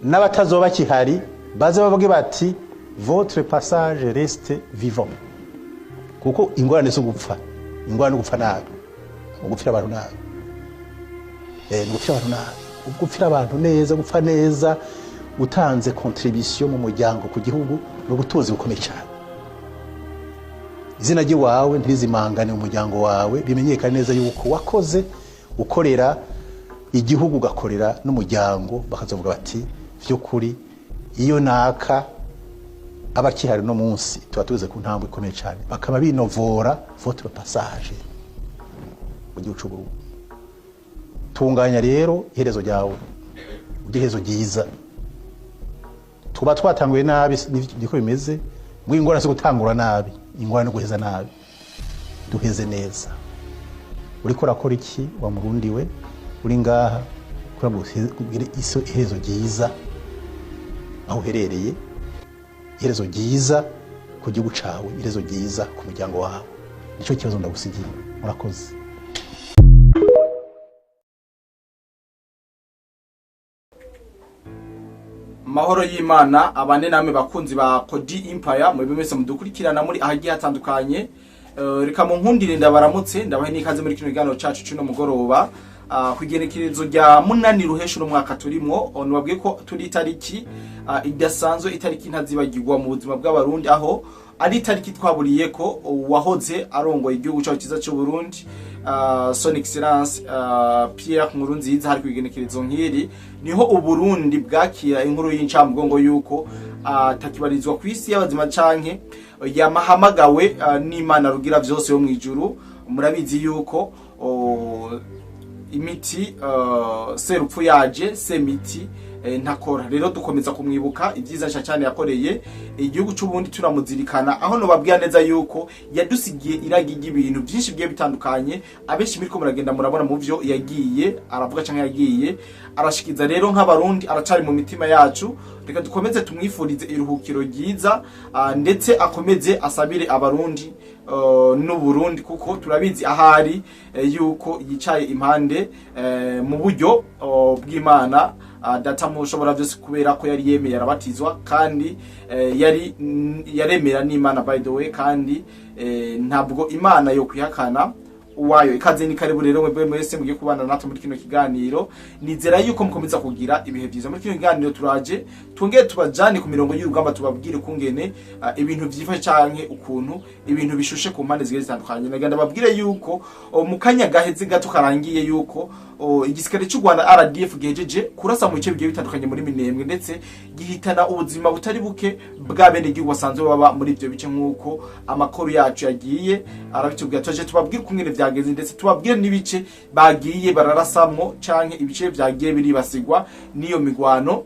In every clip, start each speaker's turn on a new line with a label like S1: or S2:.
S1: n'abatazoba kihari baze bavuge bati votre passage reste vivant, kuko ingorane zo gupfa, ingorane gupfa nabi, gupfira abantu nabi, gupfira abantu nabi, gupfira abantu neza, gupfa neza utanze contribution mu muryango ku gihugu no gutuzi bukomeye cyane. Izina ry'iwawe ntizimangane mu muryango wawe, bimenyekane neza yuko wakoze ukorera igihugu ugakorera n'umuryango, bakazovuga bati vy'ukuri iyo naka abakihari no munsi tuba tuze ku ntambwe ikomeye cyane, bakaba binovora votre passage mu gihugu cy'u Burundi. Tunganya rero iherezo ryawe, iherezo ryiza. Tuba twatanguye nabi niko bimeze, ngo ingorane zo gutangura nabi, ingorane no guheza nabi, duheze neza. Uriko urakora iki wa Murundi we, uri ngaha kura ngo ugire iherezo ryiza aho uherereye, iherezo ryiza ku gihugu cawe, iherezo ryiza ku muryango wawe. Nico kibazo ndagusigiye. Murakoze.
S2: Mahoro y'Imana abane namwe bakunzi ba Kodi Empire mu bimese mudukurikirana muri ahagiye hatandukanye. Reka mu nkundire ndabaramutse ndabahe nikaze muri kino kiganiro cacu cy'uno mugoroba kugenekerezo rya 8 ruhesho no mwaka turimo. Nubabwiye ko turi itariki idasanzwe, itariki ntazibagirwa mu buzima bw'abarundi, aho ari itariki twaburiye ko wahoze arongoye igihugu cyacu cyiza cy'u Burundi, son excellence Pierre Nkurunziza. Hari kugenekerezo nk'iri niho uburundi bwakira inkuru y'incamugongo yuko takibarizwa ku isi y'abazima canke yamahamagawe n'Imana rugira byose yo mwijuru. Murabizi yuko imiti serupfu yaje semiti ntakora. Rero dukomeza kumwibuka ibyiza cyane yakoreye igihugu cy'u Burundi, turamuzirikana aho no babwiye neza yuko yadusigiye iragi y'ibintu byinshi bigiye bitandukanye. Abenshi miriko muragenda murabona mu byo yagiye aravuga cyangwa yagiye arashikiza. Rero nk'abarundi aracari mu mitima yacu, reka dukomeze tumwifurize iruhukiro ryiza, ndetse akomeze asabire abarundi no Burundi, kuko turabizi ahari yuko yicaye impande mu buryo bw'Imana data mushobora byose, kubera ko yari yemeye arabatizwa kandi yari yaremera n'Imana by the way, kandi ntabwo Imana yo kwihakana uwayo. Ikaze ni karibu rero mwebwe mwese mugiye kubana natwe muri kino kiganiro. Nizera yuko mukomeza kugira ibihe byiza muri kino kiganiro. Turaje twongeye tubajane ku mirongo y'urugamba, tubabwire kungene ibintu byifashe canke ukuntu ibintu bishushe ku mpande zigiye zitandukanye. Naganda babwire yuko mu kanya gaheze gato karangiye yuko igisikare cy'u Rwanda RDF gejeje kurasa mu bice bigiye bitandukanye muri Minembwe, ndetse gihitana ubuzima butari buke bw'abene igihugu basanzwe baba muri ibyo bice, nk'uko amakuru yacu yagiye arabitubwira. Tuje tubabwire kungene byageze, ndetse tubabwire n'ibice bagiye bararasamwo canke ibice byagiye biribasigwa n'iyo migwano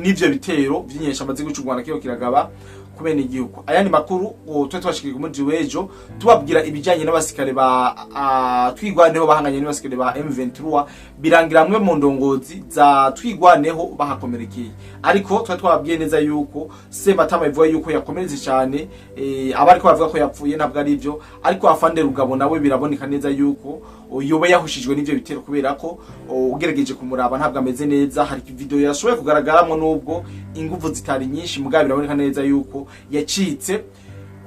S2: n'ivyo bitero by'inyesha amaze guca u Rwanda kiyo kiragaba kubene igihugu. Ayandi makuru twe twashikirije muri Jiwejo tubabwira ibijanye n'abasikare ba twigwaneho bahanganye n'abasikare ba M23, birangira amwe mu ndongozi za twigwaneho bahakomerekeye. Ariko twe twababwiye neza yuko Sematama ivuga yuko yakomereze cyane, abariko bavuga ko yapfuye ntabwo ari byo, ariko afande Rugabo nawe biraboneka neza yuko yoba yahushijwe n'ivyo bitero, kubera ko ugerageje kumuraba ntabwo ameze neza. Hari video yashoboye kugaragaramo nubwo ingufu zitari nyinshi, mugabo biraboneka neza yuko yacitse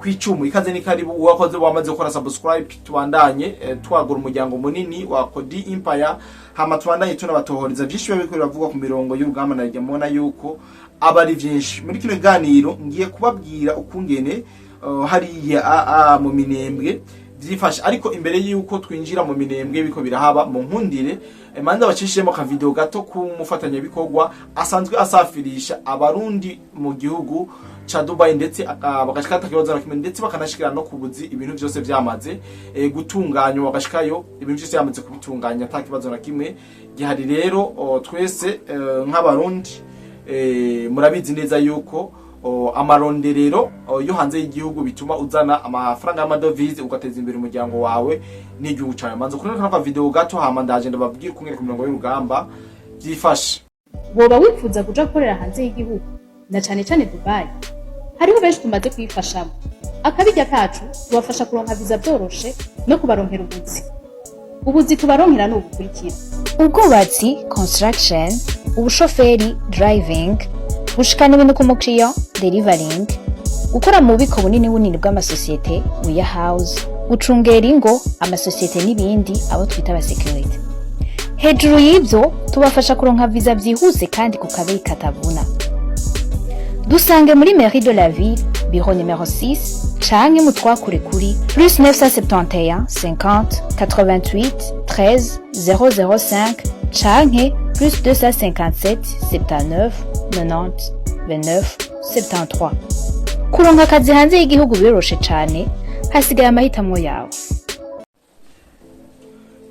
S2: kwicumu. Ikaze ni karibu uwakoze wamaze gukora subscribe, tubandanye twagura umuryango munini wa Kodi Empire, hama tubandanye tunabatohoriza byinshi byo biravuga ku mirongo y'urugamba. Najya mubona yuko abari byinshi muri kino ganiro. Ngiye kubabwira ukungene hariya mu Minembwe byifashe, ariko imbere yuko twinjira mu Minembwe biko birahaba, mu nkundire manza bacishemo ka video gato ku mufatanya bikorwa asanzwe asafirisha abarundi mu gihugu cha Dubai, ndetse bagashikata kibazo na kimwe, ndetse bakanashikira no kubuzi ibintu byose byamaze gutunganywa, bagashikayo ibintu byose yamaze kubitunganya ata kibazo na kimwe gihari. Rero twese nk'abarundi murabizi neza yuko amaronderero yo hanze y'igihugu bituma uzana amafaranga y'amadovize ugateza imbere umuryango wawe n'igihugu cyawe. Manzo kureka ka video gato, hama ndaje ndababwira kumwe ku mirongo y'urugamba byifashe.
S3: Woba wifuza kuja korera hanze y'igihugu na cyane cyane Dubai? Hariho benshi tumaze kwifashamo. Akabijya kacu tubafasha kuronka visa byoroshe no kubaronkera ubuzi tubaronkera no gukurikira
S4: ubwubatsi construction, ubushoferi driving, gushikana ibintu ku mukiriya delivering, gukora mu bubiko bunini bw'amasosiyete warehouse, gucungera ingo amasosiyete n'ibindi abo twita aba security. Hejuru y'ibyo tubafasha kuronka visa byihuse kandi ku kabeyi katavuna. Dusange muri mairie de la ville bureau numéro 6 canke mutwakure kuri plus 971 50 88 13 005 canke plus 257 79 90 29 73. Kuronka akazi hanze y'igihugu biroroshe cane, hasigaye amahitamo yawe.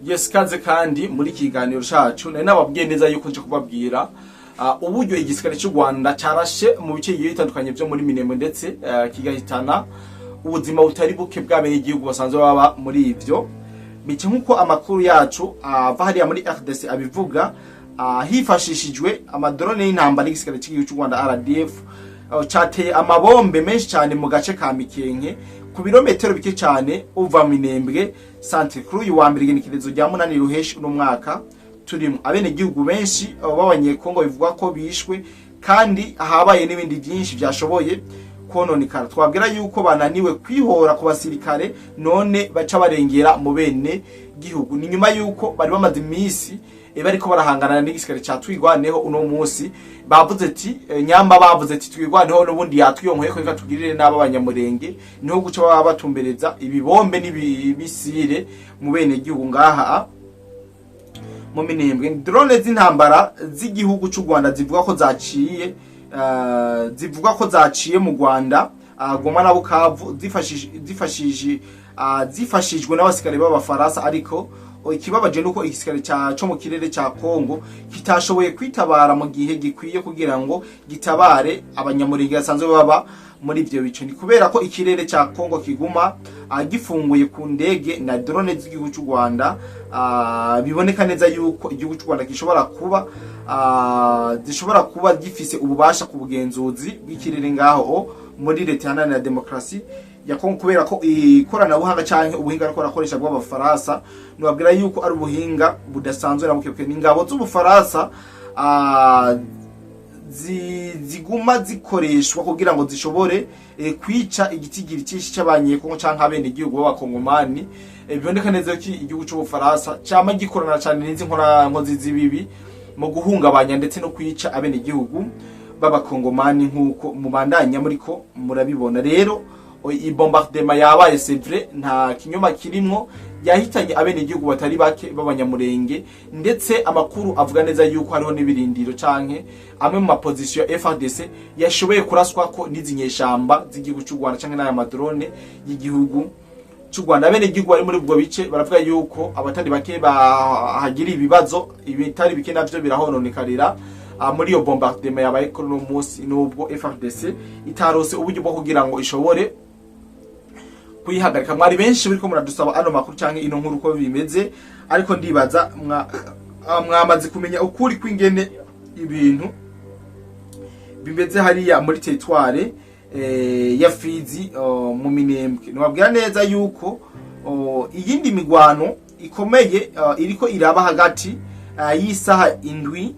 S2: Yes, kaze kandi muri kiganiro cacu nari nababwiye neza yuko nje kubabwira uburyo igisirikare cy'u Rwanda carashe mu bice bigiye bitandukanye byo muri Minembwe ndetse kigahitana ubuzima butari buke bw'abene igihugu basanzwe baba muri ivyo bice nkuko amakuru yacu ava hariya muri RDC abivuga, hifashishijwe amadrone y'intambara y'igisirikare cy'igihugu cy'u Rwanda RDF cateye amabombe menshi cyane mu gace ka Mikenke ku birometero bike cyane uva Minembwe Centre kuri uyu wa mbere igenekerezo rya 8 Ruheshi uno mwaka turimo abene igihugu benshi b'abanyekongo bivuga ko bishwe kandi habaye n'ibindi byinshi byashoboye kononekara. Twabwira yuko bananiwe kwihora ku basirikare none baca barengera mu bene gihugu. Ni nyuma yuko bari bamaze imisi bariko barahangana n'igisirikare cya Twigwaneho uno munsi bavuze ati nyamba bavuze ati Twigwaneho n'ubundi yatwiyonkoye ko ikatugirire n'aba banyamurenge niho guca baba batumbereza ibibombe n'ibisire mu bene gihugu ngaha mu Minembwe. Drone z'intambara z'igihugu cy'u Rwanda zivuga ko zaciye mu Rwanda Goma na Bukavu zifashijwe n'abasirikare b'abafaransa, ariko ikibabaje nuko igisirikare cyo mu kirere cya Kongo kitashoboye kwitabara mu gihe gikwiye kugira ngo gitabare abanyamurenge basanzwe baba muri ivyo bice. Ni kubera ko ikirere cya Kongo kiguma gifunguye ku ndege na drone z'igihugu cy'u Rwanda, biboneka neza yuko igihugu cy'u Rwanda zishobora kuba gifise ububasha ku bugenzuzi bw'ikirere ngaho muri leta iharanira demokarasi ya Kongo, kubera ko ikoranabuhanga canke ubuhinga ariko arakoresha bw'abafaransa nubabwira yuko ari ubuhinga budasanzwe na bukebuke. N'ingabo z'ubufaransa ziguma zikoreshwa kugira ngo zishobore kwica igitigiri cyinshi cy'abanyekongo canke abene igihugu b'abakongomani. Biboneka neza ko igihugu cy'ubufaransa cyama gikorana cyane n'izi nkozi z'ibibi mu guhungabanya ndetse no kwica abene igihugu b'abakongomani nkuko mubandanya muriko murabibona. Rero bombardement yabaye sevre nta kinyoma kirimo, yahitanye abene igihugu batari bake b'abanyamurenge, ndetse amakuru avuga neza yuko hariho n'ibirindiro canke amwe mu maposition ya FARDC yashoboye kuraswa ko n'izinyeshamba z'igihugu cy'u Rwanda canke n'aya madrone y'igihugu cy'u Rwanda. Abene igihugu bari muri ubwo bice baravuga yuko abatari bake bahagira ibibazo, ibitari bike navyo birahononekarira muri iyo bombardement yabaye kuri no munsi, nubwo FARDC itarose uburyo bwo kugira ngo ishobore kuyihagarika. Mwari benshi biriko muradusaba ano makuru canke ino nkuru uko bimeze, ariko ndibaza mwamaze kumenya ukuri kw'ingene ibintu bimeze hariya muri territoire ya Fizi mu Minembwe. Nubabwira neza yuko iyindi migwano ikomeye iriko iraba hagati y'isaha 7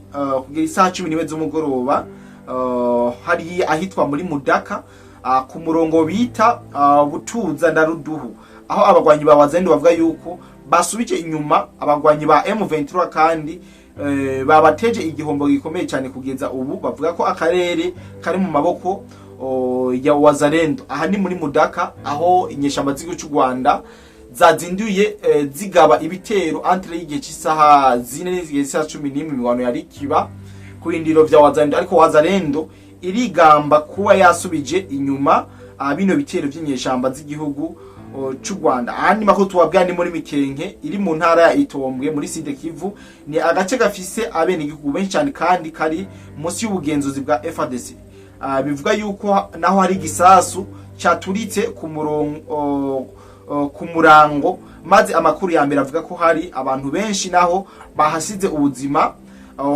S2: kugera isaha 11 z'umugoroba hari ahitwa muri Mudaka ku murongo bita Butuza na Ruduhu, aho abagwanyi ba Wazalendo bavuga yuko basubije inyuma abagwanyi ba M23 kandi babateje igihombo gikomeye cyane kugeza ubu. Bavuga ko akarere kari mu maboko ya Wazalendo. Aha ni muri Mudaka aho inyeshamba z'igihugu cy'u Rwanda zazinduye zigaba ibitero entre y'igihe cy'isaha 4 n'igihe cy'isaha 11 imigwano yari kiba ku indiro vya Wazalendo, ariko Wazalendo irigamba kuba yasubije inyuma bino bitero by'inyeshamba z'igihugu cy'u Rwanda. Ahandi makuru tubabwira ni muri Mikenke iri mu ntara ya Itombwe muri Sud Kivu. Ni agace gafise abene igihugu benshi cyane kandi kari munsi y'ubugenzuzi bwa FARDC. Bivuga yuko naho hari gisasu cyaturitse ku murango, maze amakuru ya mbere avuga ko hari abantu benshi naho bahasize ubuzima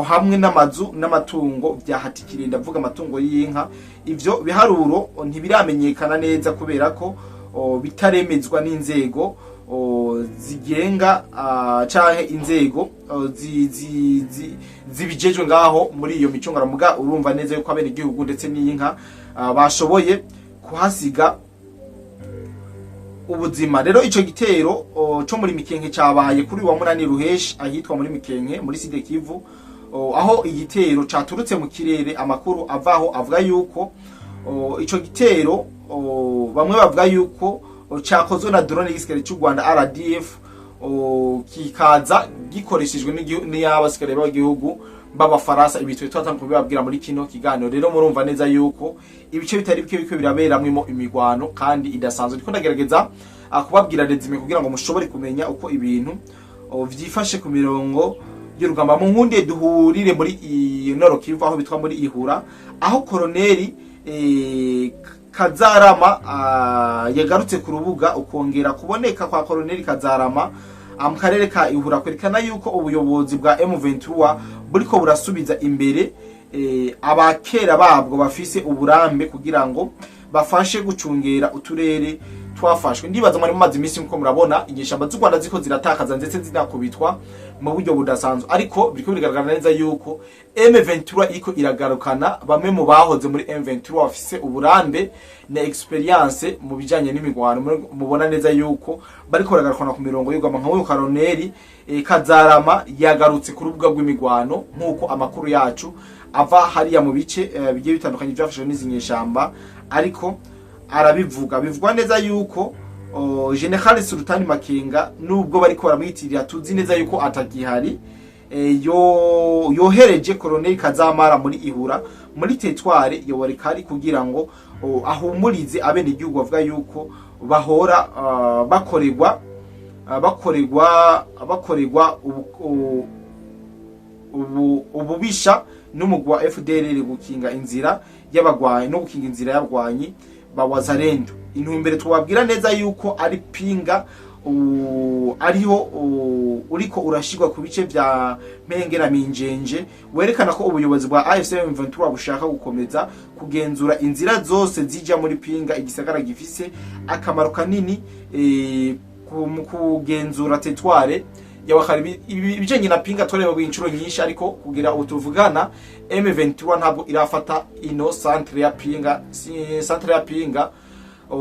S2: hamwe n'amazu n'amatungo byahatikiriye. Ndavuga amatungo y'inka. Ivyo biharuro ntibiramenyekana neza kubera ko bitaremezwa n'inzego zigenga canke inzego zibijejwe ngaho muri iyo micungara muga urumva neza yuko abene igihugu ndetse n'inka bashoboye kuhasiga ubuzima. Rero ico gitero cyo muri Mikenke cabaye kuri wa munani ruheshi ahitwa muri Mikenke muri Sud Kivu, aho igitero caturutse mu kirere. Amakuru avaho avuga yuko ico gitero bamwe bavuga yuko cakozwe na drone y'igisirikare cy'u Rwanda RDF, kikaza gikoreshejwe n'abasikare b'igihugu b'abafaransa. Ibitwe twatanga kubibabwira muri kino kiganiro. Rero murumva neza yuko ibice bitari bike biraberamwe imigwano kandi idasanzwe. Ndiko ndagerageza kubabwira rezime kugira ngo mushobore kumenya uko ibintu vyifashe ku mirongo y'urugamba. Mu nkundiye duhurire muri Nord Kivu aho bitwa muri Ihura, aho koloneli Kazarama yagarutse ku rubuga. Ukongera kuboneka kwa koloneli Kazarama mu karere ka Ihura kwerekana yuko ubuyobozi bwa M23 buriko burasubiza imbere abakera babwo bafise uburambe kugira ngo bafashe gucungera uturere twafashwe. Ndibaza muri mazi imisi nko murabona inyeshamba z'u Rwanda ziko ziratakaza ndetse zinakubitwa mu buryo budasanzwe, ariko biriko bigaragara neza yuko M23 iko iragarukana bamwe mu bahoze muri M23 bafise uburambe na experience mu bijanye n'imigwano. Mubona neza yuko bariko baragarukana ku mirongo y'urugamba nka uyu koloneli Kazarama yagarutse ku rubuga rw'imigwano nkuko amakuru yacu ava hariya mu bice bigiye bitandukanye byafashwe n'izinyeshamba, ariko arabivuga bivugwa neza yuko General Sultani Makenga nubwo bariko baramwitirira tuzi neza yuko atagihari, yohereje koloneli Kazamara muri Ihura muri teritware ya Warikari kugira ngo ahumurize abene igihugu bavuga yuko bahora bakorerwa ububisha n'umugwa FDLR gukinga inzira y'abagwanyi no gukinga inzira y'abagwanyi ba Wazalendo. Intumbere twabwira neza yuko ari pinga ariho uriko urashigwa ku bice vya Mpengera Minjenje, werekana ko ubuyobozi bwa AFC M23 bushaka gukomeza kugenzura inzira zose zija muri pinga. Igisagara gifise akamaro kanini mu kugenzura teritware y'abakari ibijanye na pinga toreba bw'inshuro nyinshi, ariko kugira utuvugana M23 ntabwo irafata ino centre ya pinga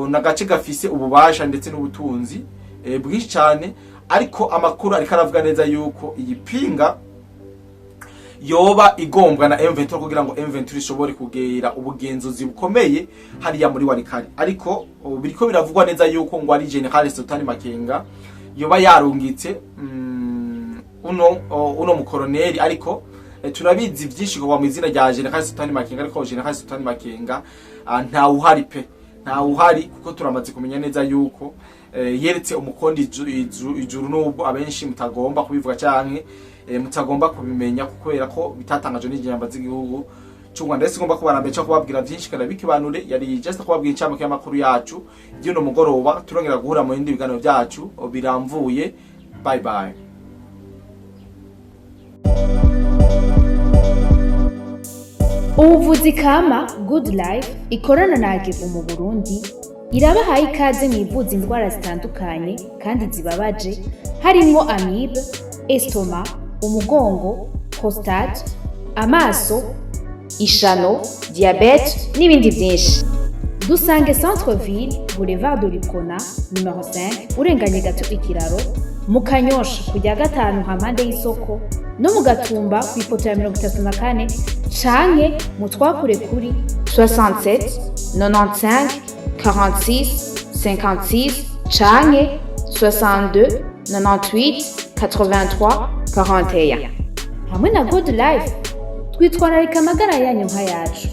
S2: na gace gafise ububasha ndetse n'ubutunzi bwinshi cyane. Ariko amakuru ariko aravuga neza yuko iyi pinga yoba igombwa na M23 kugira ngo M23 ishobore kugera ubugenzuzi bukomeye hariya muri Warikari. Ariko biriko biravugwa neza yuko ngo ari General Sultani Makenga yoba yarungitse uno mukoloneli, ariko turabizi byinshi ko mu izina rya General Sultani Makenga, ariko General Sultani Makenga nta uhari pe, nta uhari, kuko turamaze kumenya neza yuko yeretse umukondi ijuru n'ubwo abenshi mutagomba kubivuga canke mutagomba kubimenya kubera ko bitatangaje n'ijambo z'igihugu cy'u Rwanda. Ese ngomba kubarambe cyo kubabwira byinshi kandi bikibanure. Yari just kubabwira incamake y'amakuru yacu y'uno mugoroba. Turongera guhura mu bindi biganiro byacu biramvuye. Bye bye.
S4: Ubuvuzi kama Good Life ikorana na Agevo mu Burundi irabahaye ikaze mu ivuza indwara zitandukanye kandi zibabaje, harimo amibe, estoma, umugongo, prostate, amaso, ishano, diabete n'ibindi byinshi. Dusange Centre Ville, Boulevard de Lukona, numero 5, urenganye gato ikiraro, mu Kanyosha kujya gatanu hampande y'isoko, no mu Gatumba ku ipoto ya 34 canke mu twakure kuri 67 95 46 56 canke 62 98 83 41. Hamwe na Good Life twitwararika amagara yanyu nka yacu.